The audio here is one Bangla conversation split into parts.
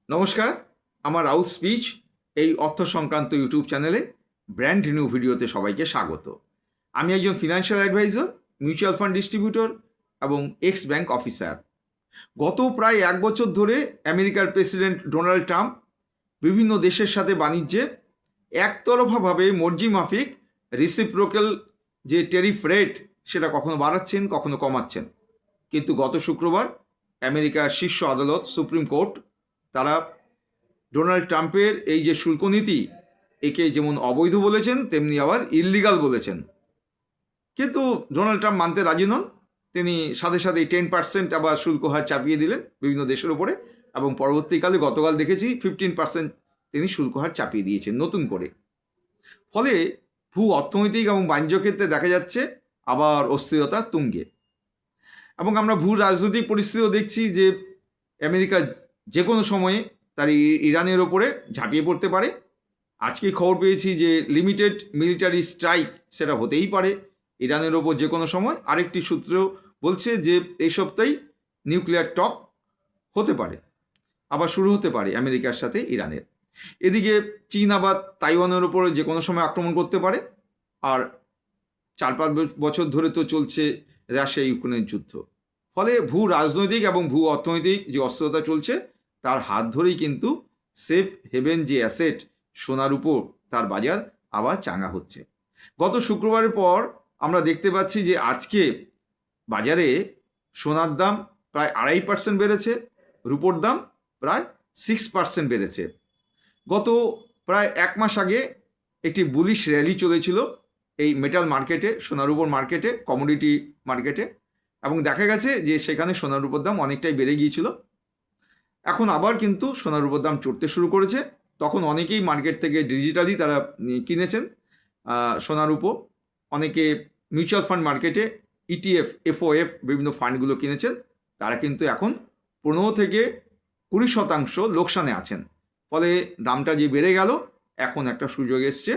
নমস্কার, আমার রাউথ স্পিচ এই অর্থ সংক্রান্ত ইউটিউব চ্যানেলে ব্র্যান্ড নিউ ভিডিওতে সবাইকে স্বাগত। আমি একজন financial adviser, mutual fund distributor এবং এক্স ব্যাংক অফিসার। গত প্রায় 1 বছর ধরে আমেরিকার প্রেসিডেন্ট ডোনাল্ড ট্রাম্প বিভিন্ন দেশের সাথে বাণিজ্যে একতরফাভাবে মর্জি মাফিক রিসিপ্রোকাল যে ট্যারিফ রেট সেটা কখনো বাড়াচ্ছেন, কখনো কমাচ্ছেন। কিন্তু গত শুক্রবার আমেরিকার শীর্ষ আদালত সুপ্রিম কোর্ট তারা ডোনাল্ড ট্রাম্পের এই যে শুল্ক নীতি একে যেমন অবৈধ বলেছেন তেমনি আবার ইললিগাল বলেছেন। কিন্তু ডোনাল্ড ট্রাম্প মানতে রাজি নন। তিনি সাথে সাথে 10% আবার শুল্ক হার চাপিয়ে দিলেন বিভিন্ন দেশের উপরে, এবং পরবর্তীকালে গতকাল দেখেছি 15% তিনি শুল্ক হার চাপিয়ে দিয়েছেন নতুন করে। ফলে ভূ অর্থনৈতিক এবং বাণিজ্য ক্ষেত্রে দেখা যাচ্ছে আবার অস্থিরতা তুঙ্গে। এবং আমরা ভূ রাজনৈতিক পরিস্থিতিও দেখছি যে আমেরিকা যে কোনো সময়ে তার ইরানের ওপরে ঝাঁপিয়ে পড়তে পারে। আজকে খবর পেয়েছি যে লিমিটেড মিলিটারি স্ট্রাইক সেটা হতেই পারে ইরানের ওপর যে কোনো সময়। আরেকটি সূত্র বলছে যে এই সপ্তাহেই নিউক্লিয়ার টক হতে পারে, আবার শুরু হতে পারে আমেরিকার সাথে ইরানের। এদিকে চীন আবার তাইওয়ানের ওপরে যে কোনো সময় আক্রমণ করতে পারে। আর 4-5 বছর ধরে তো চলছে রাশিয়া ইউক্রেনের যুদ্ধ। ফলে ভূ রাজনৈতিক এবং ভূ অর্থনৈতিক যে অস্থিরতা চলছে তার হাত ধরেই কিন্তু সেফ হেভেন যে অ্যাসেট সোনার উপর তার বাজার আবার চাঙ্গা হচ্ছে। গত শুক্রবারের পর আমরা দেখতে পাচ্ছি যে আজকে বাজারে সোনার দাম প্রায় 2.5% বেড়েছে, রুপোর দাম প্রায় 6% বেড়েছে। গত প্রায় 1 মাস আগে একটি বুলিশ র্যালি চলেছিল এই মেটাল মার্কেটে, সোনার উপর মার্কেটে, কমোডিটি মার্কেটে, এবং দেখা গেছে যে সেখানে সোনার উপর দাম অনেকটাই বেড়ে গিয়েছিল। এখন আবার কিন্তু সোনার উপর দাম চড়তে শুরু করেছে। তখন অনেকেই মার্কেট থেকে ডিজিটালি তারা কিনেছেন সোনার উপর। অনেকে মিউচুয়াল ফান্ড মার্কেটে ইটিএফ, এফওএফ বিভিন্ন ফান্ডগুলো কিনেছেন। তারা কিন্তু এখন 15 থেকে 20% লোকসানে আছেন। ফলে দামটা যে বেড়ে গেল, এখন একটা সুযোগ এসছে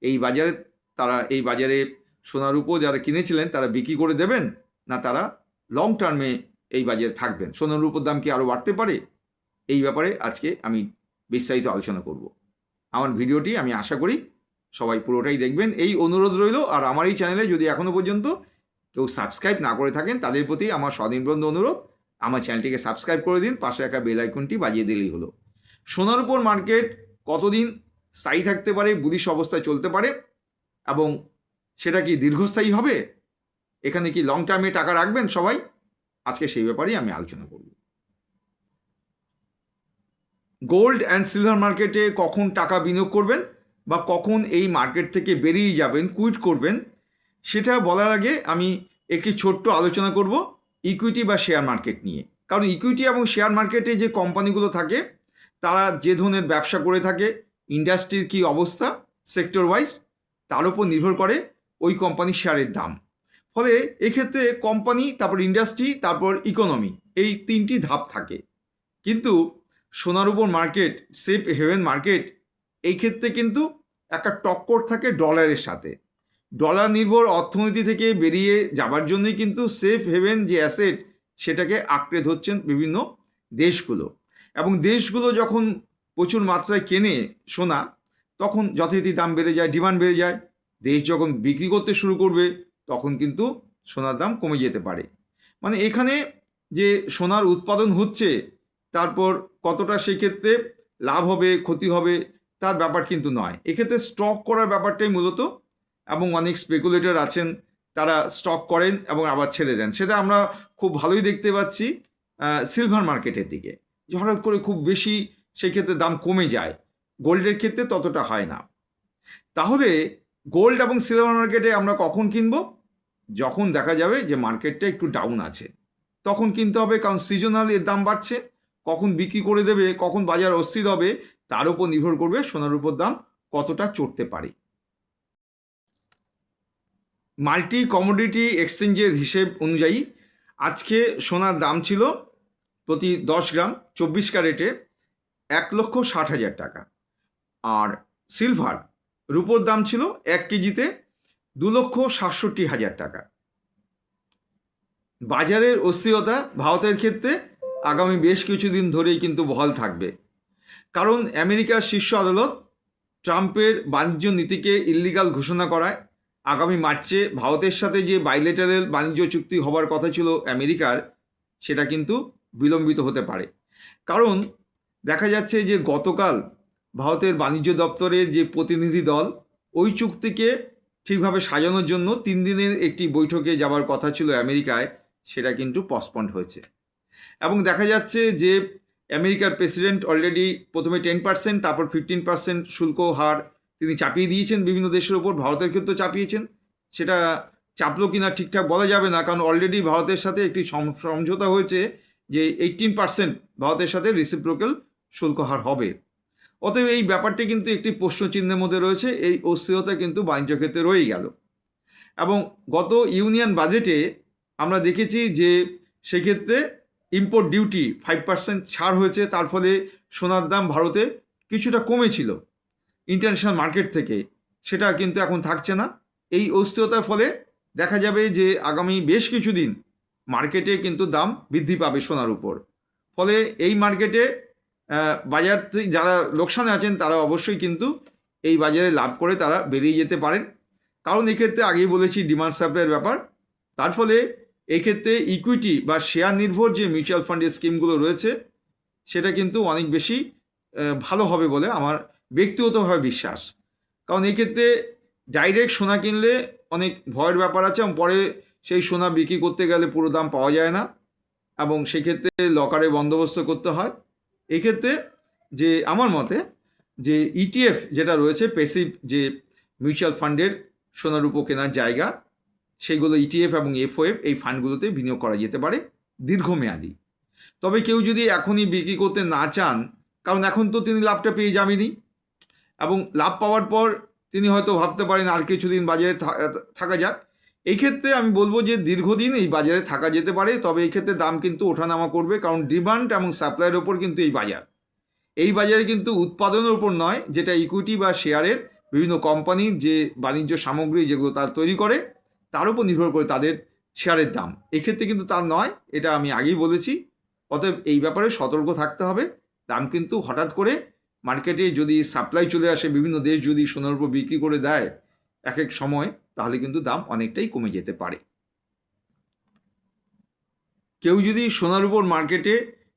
এই বাজারে। তারা এই বাজারে সোনার উপর যারা কিনেছিলেন তারা বিক্রি করে দেবেন, না তারা লং টার্মে এই বাজারে থাকবেন। সোনার উপর দাম কি আরও বাড়তে পারে? এই ব্যাপারে আজকে আমি বিস্তারিত আলোচনা করব। আমার ভিডিওটি আমি আশা করি সবাই পুরোটাই দেখবেন, এই অনুরোধ রইল। আর আমার এই চ্যানেলে যদি এখনও পর্যন্ত কেউ সাবস্ক্রাইব না করে থাকেন তাদের প্রতি আমার সনির্বন্ধ অনুরোধ, আমার চ্যানেলটিকে সাবস্ক্রাইব করে দিন, পাশে রাখা বেল আইকনটি বাজিয়ে দিলেই হলো। সোনার উপর মার্কেট কতদিন স্থায়ী থাকতে পারে, বুলিশ অবস্থায় চলতে পারে, এবং সেটা কি দীর্ঘস্থায়ী হবে? এখানে কি লং টার্মে টাকা রাখবেন সবাই? আজকে সেই ব্যাপারেই আমি আলোচনা করব। গোল্ড অ্যান্ড সিলভার মার্কেটে কখন টাকা বিনিয়োগ করবেন বা কখন এই মার্কেট থেকে বেরিয়ে যাবেন, কুইট করবেন, সেটা বলার আগে আমি একটি ছোট্ট আলোচনা করব ইকুইটি বা শেয়ার মার্কেট নিয়ে। কারণ ইকুইটি এবং শেয়ার মার্কেটে যে কোম্পানিগুলো থাকে তারা যে ধরনের ব্যবসা করে থাকে, ইন্ডাস্ট্রির কী অবস্থা সেক্টর ওয়াইজ, তার উপর নির্ভর করে ওই কোম্পানির শেয়ারের দাম। ফলে এক্ষেত্রে কোম্পানি, তারপর ইন্ডাস্ট্রি, তারপর ইকোনমি, এই 3টি ধাপ থাকে। কিন্তু সোনার উপর মার্কেট, সেফ হেভেন মার্কেট, এই ক্ষেত্রে কিন্তু একটা টক্কর থাকে ডলারের সাথে। ডলার নির্ভর অর্থনীতি থেকে বেরিয়ে যাবার জন্যই কিন্তু সেফ হেভেন যে অ্যাসেট সেটাকে আঁকড়ে ধরছেন বিভিন্ন দেশগুলো। এবং দেশগুলো যখন প্রচুর মাত্রায় কেনে সোনা, তখন যথারীতি দাম বেড়ে যায়, ডিমান্ড বেড়ে যায়। দেশ যখন বিক্রি করতে শুরু করবে তখন কিন্তু সোনার দাম কমে যেতে পারে। মানে এখানে যে সোনার উৎপাদন হচ্ছে, তারপর কতটা সেক্ষেত্রে লাভ হবে, ক্ষতি হবে, তার ব্যাপার কিন্তু নয়। এক্ষেত্রে স্টক করার ব্যাপারটাই মূলত, এবং অনেক স্পেকুলেটর আছেন তারা স্টক করেন এবং আবার ছেড়ে দেন। সেটা আমরা খুব ভালোই দেখতে পাচ্ছি সিলভার মার্কেটের দিকে, যে হঠাৎ করে খুব বেশি সেই ক্ষেত্রে দাম কমে যায়। গোল্ডের ক্ষেত্রে ততটা হয় না। তাহলে গোল্ড এবং সিলভার মার্কেটে আমরা কখন কিনব? যখন দেখা যাবে যে মার্কেটটা একটু ডাউন আছে, তখন কিনতে হবে। কারণ সিজনাল এর দাম বাড়ছে। কখন বিক্রি করে দেবে, কখন বাজার অস্থির হবে, তার উপর নির্ভর করবে সোনার উপর দাম কতটা চড়তে পারে। মাল্টি কমোডিটি এক্সচেঞ্জের হিসেব অনুযায়ী আজকে সোনার দাম ছিল প্রতি 10 গ্রাম 24 ক্যারেটে 1,60,000 টাকা। আর সিলভার, রুপোর দাম ছিল 1 কেজিতে 2,67,000 টাকা। বাজারের অস্থিরতা ভারতের ক্ষেত্রে আগামী বেশ কিছুদিন ধরেই কিন্তু বহাল থাকবে। কারণ আমেরিকার শীর্ষ আদালত ট্রাম্পের বাণিজ্য নীতিকে ইল্লিগাল ঘোষণা করায় আগামী মার্চে ভারতের সাথে যে বাইলেটারাল বাণিজ্য চুক্তি হবার কথা ছিল আমেরিকার, সেটা কিন্তু বিলম্বিত হতে পারে। কারণ দেখা যাচ্ছে যে গতকাল ভারতের বাণিজ্য দপ্তরের যে প্রতিনিধি দল ওই চুক্তিকে ঠিকভাবে সাজানোর জন্য 3 দিনের একটি বৈঠকে যাওয়ার কথা ছিল আমেরিকায়, সেটা কিন্তু পসপন্ড হয়েছে। এবং দেখা যাচ্ছে যে আমেরিকার প্রেসিডেন্ট অলরেডি প্রথমে 10%, তারপর 15% শুল্ক হার তিনি চাপিয়ে দিয়েছেন বিভিন্ন দেশের ওপর, ভারতের ক্ষেত্রেও চাপিয়েছেন। সেটা চাপলো কিনা ঠিকঠাক বলা যাবে না, কারণ অলরেডি ভারতের সাথে একটি সমঝোতা হয়েছে যে 18% ভারতের সাথে রিসিপ্রোকাল শুল্ক হার হবে। অতএব এই ব্যাপারটি কিন্তু একটি প্রশ্নচিহ্নের মধ্যে রয়েছে, এই অস্থিরতা কিন্তু বাণিজ্য ক্ষেত্রে রয়েই গেল। এবং গত ইউনিয়ন বাজেটে আমরা দেখেছি যে সেক্ষেত্রে ইম্পোর্ট ডিউটি 5% ছাড় হয়েছে, তার ফলে সোনার দাম ভারতে কিছুটা কমেছিল ইন্টারন্যাশনাল মার্কেট থেকে, সেটা কিন্তু এখন থাকছে না। এই অস্থিরতার ফলে দেখা যাবে যে আগামী বেশ কিছুদিন মার্কেটে কিন্তু দাম বৃদ্ধি পাবে সোনার উপর। ফলে এই মার্কেটে বাজার থেকে যারা লোকসানে আছেন তারা অবশ্যই কিন্তু এই বাজারে লাভ করে তারা বেরিয়ে যেতে পারেন। কারণ এক্ষেত্রে আগেই বলেছি ডিমান্ড সাপ্লাইয়ের ব্যাপার। তার ফলে এক্ষেত্রে ইকুইটি বা শেয়ার নির্ভর যে মিউচুয়াল ফান্ডের স্কিমগুলো রয়েছে সেটা কিন্তু অনেক বেশি ভালো হবে বলে আমার ব্যক্তিগতভাবে বিশ্বাস। কারণ এক্ষেত্রে ডাইরেক্ট সোনা কিনলে অনেক ভয়ের ব্যাপার আছে এবং পরে সেই সোনা বিক্রি করতে গেলে পুরো দাম পাওয়া যায় না, এবং সেক্ষেত্রে লকারে বন্দোবস্ত করতে হয়। এক্ষেত্রে যে আমার মতে যে ইটিএফ যেটা রয়েছে, প্যাসিভ যে মিউচুয়াল ফান্ডের সোনার উপর কেনার জায়গা, সেইগুলো ইটিএফ এবং এফওএফ এই ফান্ডগুলোতে বিনিয়োগ করা যেতে পারে দীর্ঘমেয়াদী। তবে কেউ যদি এখনই বিক্রি করতে না চান, কারণ এখন তো তিনি লাভটা পেয়ে যাবেনই, এবং লাভ পাওয়ার পর তিনি হয়তো ভাবতে পারেন আর কিছুদিন বাজারে থাকা যাক, এই ক্ষেত্রে আমি বলবো যে দীর্ঘদিন এই বাজারে থাকা যেতে পারে। তবে এই ক্ষেত্রে দাম কিন্তু ওঠানামা করবে, কারণ ডিমান্ড এবং সাপ্লাইয়ের ওপর কিন্তু এই বাজারে কিন্তু উৎপাদনের উপর নয়, যেটা ইকুইটি বা শেয়ারের বিভিন্ন কোম্পানির যে বাণিজ্য সামগ্রী যেগুলো তার তৈরি করে তার উপর নির্ভর করে তাদের শেয়ারের দাম। এক্ষেত্রে কিন্তু তার নয়, এটা আমি আগেই বলেছি। অতএব এই ব্যাপারে সতর্ক থাকতে হবে। দাম কিন্তু হঠাৎ করে মার্কেটে যদি সাপ্লাই চলে আসে, বিভিন্ন দেশ যদি সোনার উপর বিক্রি করে দেয় এক এক সময়, তাহলে কিন্তু দাম অনেকটাই কমে যেতে পারে। কেউ যদি সোনার উপর মার্কেটে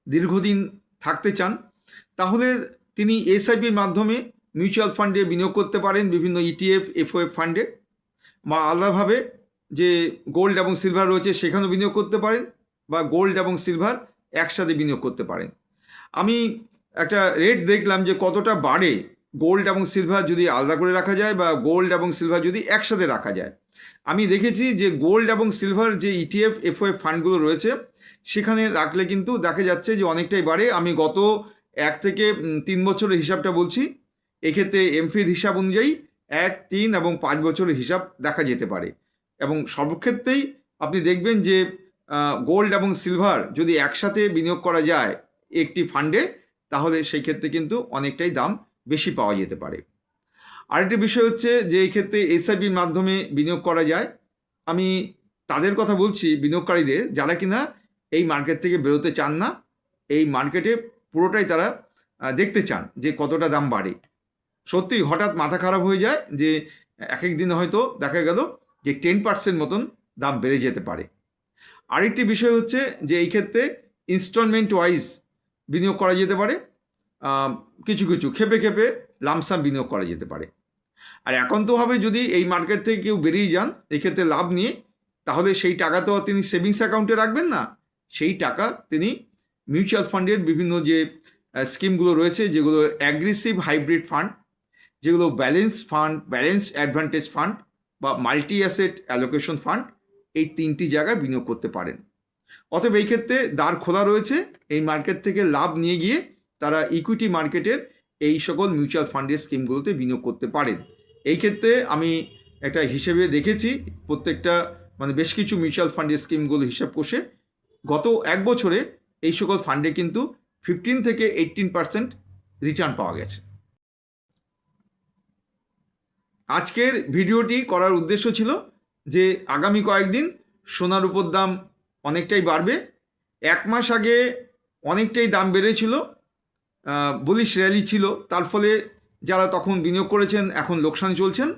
দীর্ঘদিন থাকতে চান, তাহলে তিনি এসআইপির মাধ্যমে মিউচুয়াল ফান্ডে বিনিয়োগ করতে পারেন, বিভিন্ন ইটিএফ এফওএফ ফান্ডে, বা আলাদাভাবে যে গোল্ড এবং সিলভার রয়েছে সেখানেও বিনিয়োগ করতে পারেন, বা গোল্ড এবং সিলভার একসাথে বিনিয়োগ করতে পারেন। আমি একটা রেট দেখলাম যে কতটা বাড়ে গোল্ড এবং সিলভার যদি আলাদা করে রাখা যায়, বা গোল্ড এবং সিলভার যদি একসাথে রাখা যায়। আমি দেখেছি যে গোল্ড এবং সিলভার যে ইটিএফ এফওএফ ফান্ডগুলো রয়েছে সেখানে রাখলে কিন্তু দেখা যাচ্ছে যে অনেকটাই বাড়ে। আমি গত 1 থেকে 3 বছরের হিসাবটা বলছি। এক্ষেত্রে এমফির হিসাব অনুযায়ী 1, 3 এবং 5 বছরের হিসাব দেখা যেতে পারে, এবং সর্বক্ষেত্রেই আপনি দেখবেন যে গোল্ড এবং সিলভার যদি একসাথে বিনিয়োগ করা যায় একটি ফান্ডে, তাহলে সেই ক্ষেত্রে কিন্তু অনেকটাই দাম বেশি পাওয়া যেতে পারে। আরেকটি বিষয় হচ্ছে যে এই ক্ষেত্রে এসআইপির মাধ্যমে বিনিয়োগ করা যায়। আমি তাদের কথা বলছি, বিনিয়োগকারীদের, যারা কিনা এই মার্কেট থেকে বেরোতে চান না, এই মার্কেটে পুরোটাই তারা দেখতে চান যে কতটা দাম বাড়ে। সত্যি হঠাৎ মাথা খারাপ হয়ে যায় যে এক এক দিন হয়তো দেখা গেল যে 10% মতন দাম বেড়ে যেতে পারে। আরেকটি বিষয় হচ্ছে যে এই ক্ষেত্রে ইনস্টলমেন্ট ওয়াইজ বিনিয়োগ করা যেতে পারে, কিছু কিছু খেপে খেপে লামসাম বিনিয়োগ করা যেতে পারে। আর একান্তভাবে যদি এই মার্কেট থেকে কেউ বেরিয়ে যান এক্ষেত্রে লাভ নিয়ে, তাহলে সেই টাকা তো তিনি সেভিংস অ্যাকাউন্টে রাখবেন না, সেই টাকা তিনি মিউচুয়াল ফান্ডের বিভিন্ন যে স্কিমগুলো রয়েছে, যেগুলো অ্যাগ্রেসিভ হাইব্রিড ফান্ড, যেগুলো balance fund, balance advantage fund বা মাল্টি অ্যাসেট অ্যালোকেশন ফান্ড, এই 3টি জায়গায় বিনিয়োগ করতে পারেন। অতএব এই ক্ষেত্রে দ্বার খোলা রয়েছে, এই মার্কেট থেকে লাভ নিয়ে গিয়ে তারা ইকুইটি মার্কেটের এই সকল মিউচুয়াল ফান্ডের স্কিমগুলোতে বিনিয়োগ করতে পারেন। এই ক্ষেত্রে আমি একটা হিসেবে দেখেছি, প্রত্যেকটা বেশ কিছু মিউচুয়াল ফান্ডের স্কিমগুলো হিসাব কষে গত 1 বছরে এই সকল ফান্ডে কিন্তু 15 থেকে 18% রিটার্ন পাওয়া গেছে। আজকের ভিডিওটি করার উদ্দেশ্য ছিল যে আগামী কয়েকদিন সোনার উপর দাম অনেকটাই বাড়বে। 1 মাস আগে অনেকটাই দাম বেড়েছিল, বুলিশ র্যালি ছিল, তার ফলে যারা তখন বিনিয়োগ করেছেন এখন লোকসান চলছেন,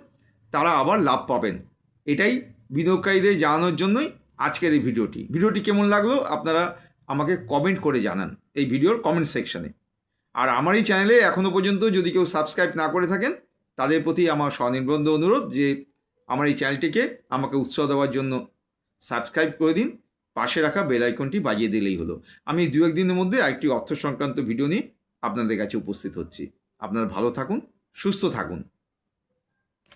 তারা আবার লাভ পাবেন। এটাই বিনিয়োগকারীদের জানানোর জন্যই আজকের এই ভিডিওটি কেমন লাগলো আপনারা আমাকে কমেন্ট করে জানান এই ভিডিওর কমেন্ট সেকশানে। আর আমার এই চ্যানেলে এখনও পর্যন্ত যদি কেউ সাবস্ক্রাইব না করে থাকেন, তাদের প্রতি আমার স্বনির্বন্ধ অনুরোধ যে আমার এই চ্যানেলটিকে আমাকে উৎসাহ দেওয়ার জন্য সাবস্ক্রাইব করে দিন, পাশে রাখা বেল আইকনটি বাজিয়ে দিলেই হলো। আমি 2-1 দিনের মধ্যে আরেকটি অর্থ সংক্রান্ত ভিডিও নিয়ে আপনাদের কাছে উপস্থিত হচ্ছি। আপনারা ভালো থাকুন, সুস্থ থাকুন।